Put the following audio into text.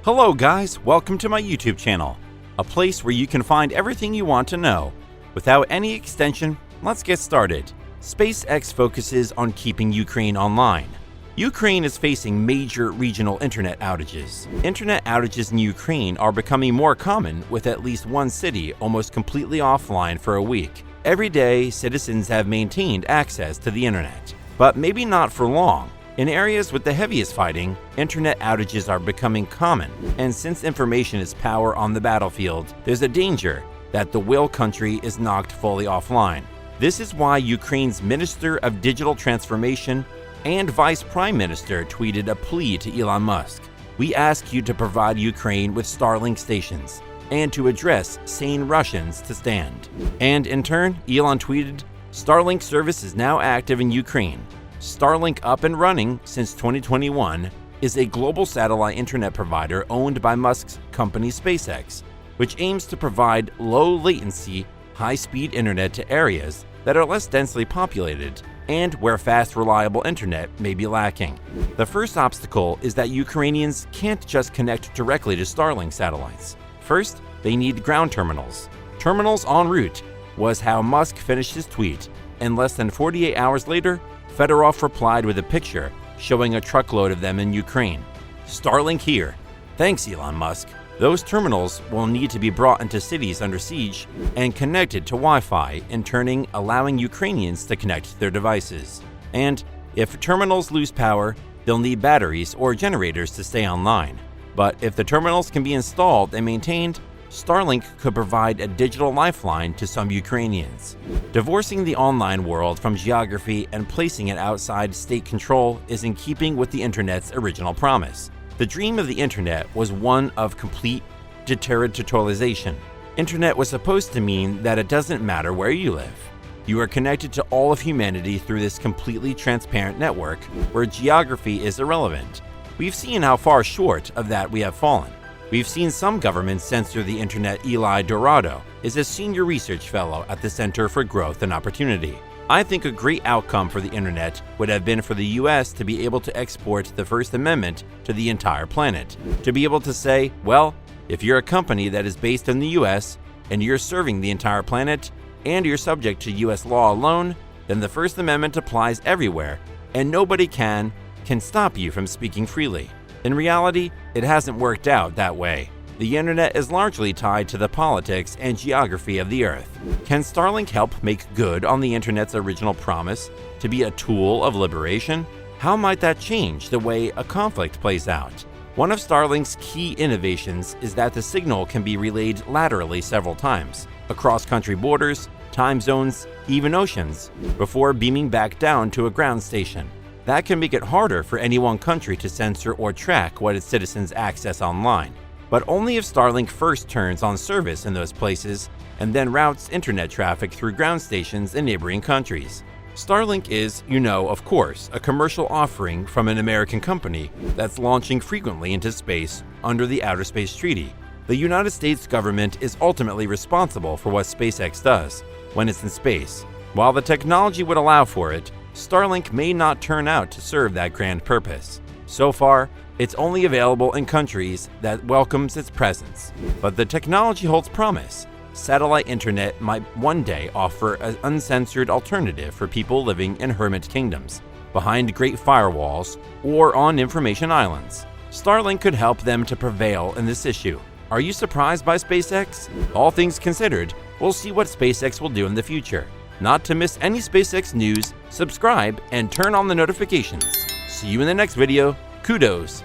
Hello guys, welcome to my YouTube channel, a place where you can find everything you want to know. Without any extension, let's get started. SpaceX focuses on keeping Ukraine online. Ukraine is facing major regional internet outages. Internet outages in Ukraine are becoming more common, with at least one city almost completely offline for a week. Every day, citizens have maintained access to the internet, but maybe not for long. In areas with the heaviest fighting, internet outages are becoming common, and since information is power on the battlefield, there's a danger that the whale country is knocked fully offline. This is why Ukraine's Minister of Digital Transformation and Vice Prime Minister tweeted a plea to Elon Musk. "We ask you to provide Ukraine with Starlink stations and to address sane Russians to stand." And in turn, Elon tweeted, "Starlink service is now active in Ukraine. Starlink, up and running since 2021, is a global satellite internet provider owned by Musk's company SpaceX, which aims to provide low-latency, high-speed internet to areas that are less densely populated and where fast, reliable internet may be lacking." The first obstacle is that Ukrainians can't just connect directly to Starlink satellites. First, they need ground terminals. "Terminals en route" was how Musk finished his tweet, and less than 48 hours later, Fedorov replied with a picture showing a truckload of them in Ukraine. "Starlink here. Thanks, Elon Musk." Those terminals will need to be brought into cities under siege and connected to Wi-Fi, in turn allowing Ukrainians to connect their devices. And if terminals lose power, they'll need batteries or generators to stay online. But if the terminals can be installed and maintained, Starlink could provide a digital lifeline to some Ukrainians. Divorcing the online world from geography and placing it outside state control is in keeping with the internet's original promise. The dream of the internet was one of complete deterritorialization. Internet was supposed to mean that it doesn't matter where you live. You are connected to all of humanity through this completely transparent network where geography is irrelevant. We've seen how far short of that we have fallen. We've seen some governments censor the internet. Eli Dorado is a senior research fellow at the Center for Growth and Opportunity. "I think a great outcome for the internet would have been for the US to be able to export the First Amendment to the entire planet. To be able to say, well, if you're a company that is based in the US and you're serving the entire planet and you're subject to US law alone, then the First Amendment applies everywhere and nobody can stop you from speaking freely." In reality, it hasn't worked out that way. The internet is largely tied to the politics and geography of the Earth. Can Starlink help make good on the internet's original promise to be a tool of liberation? How might that change the way a conflict plays out? One of Starlink's key innovations is that the signal can be relayed laterally several times, across country borders, time zones, even oceans, before beaming back down to a ground station. That can make it harder for any one country to censor or track what its citizens access online, but only if Starlink first turns on service in those places and then routes internet traffic through ground stations in neighboring countries. Starlink is, of course, a commercial offering from an American company that's launching frequently into space under the Outer Space Treaty. The United States government is ultimately responsible for what SpaceX does when it's in space. While the technology would allow for it, Starlink may not turn out to serve that grand purpose. So far, it's only available in countries that welcomes its presence. But the technology holds promise. Satellite internet might one day offer an uncensored alternative for people living in hermit kingdoms, behind great firewalls, or on information islands. Starlink could help them to prevail in this issue. Are you surprised by SpaceX? All things considered, we'll see what SpaceX will do in the future. Not to miss any SpaceX news, subscribe and turn on the notifications. See you in the next video. Kudos!